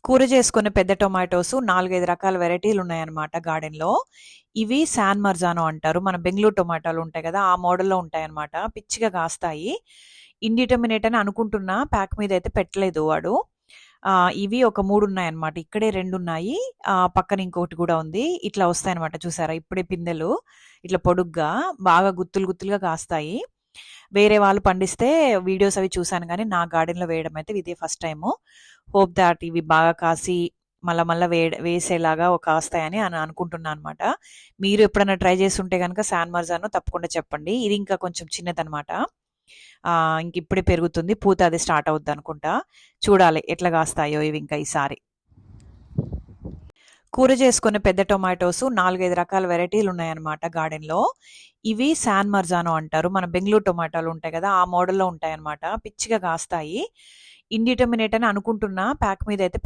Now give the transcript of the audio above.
కూర చేసుకునే పెద్ద టొమాటోస్ 4, 5 రకాల వెరైటీలున్నాయన్నమాట గార్డెన్‌లో. ఇవి శాన్ మర్జానో అంటారు. మన బెంగుళూరు టొమాటోలు ఉంటాయి గదా! ఆ మోడల్‌లో ఉంటాయన్నమాట. పిచ్చిగా కాస్తాయి. ఇండిటర్మినేట్ అని అనుకుంటున్నా. ప్యాక్ మీదయితే పెట్టలేదు వాడు. ఇవి ఒక 3 ఉన్నాయన్నమాట. ఇక్కడే 2 ఉన్నాయి. పక్కన ఇంకోటి గూడా ఉంది. ఇట్లా వస్తాయన్నమాట చూసారా? ఇప్పుడే పిందెలు ఇట్లా పొడుగ్గా బాగా గుత్తులు గుత్తులుగా కాస్తాయి. వేరే వాళ్ళు పండిస్తే వీడియోస్ అవి చూసాను గానీ, నా గార్డెన్‌లో వేయడం అయితే ఇదే ఫస్ట్ టైము. హోప్ థాట్ ఇవి బాగా కాసి మళ్ళా వేసేలాగా కాస్తాయని అనుకుంటున్నా అనమాట. మీరు ఎప్పుడైనా ట్రై చేసుంటే గనక శాన్ మర్జానో తప్పకుండా చెప్పండి. ఇది ఇంకా కొంచెం చిన్నదనమాట. ఇంకిప్పుడే పెరుగుతుంది. పూత అది స్టార్ట్ అవుద్దనుకుంటా. చూడాలి ఎట్లా కాస్తాయో ఇవి ఇంకా ఈసారి. కూర చేసుకునే పెద్ద టొమాటోస్ 4, 5 రకాల వెరైటీలున్నాయన్నమాట గార్డెన్‌లో. ఇవి శాన్ మర్జానో అంటారు. మన బెంగుళూరు టొమాటోలు ఉంటాయి గదా! ఆ మోడల్‌లో ఉంటాయన్నమాట. పిచ్చిగా కాస్తాయి. ఇండిటర్మినేట్ అని అనుకుంటున్నా. ప్యాక్ మీదయితే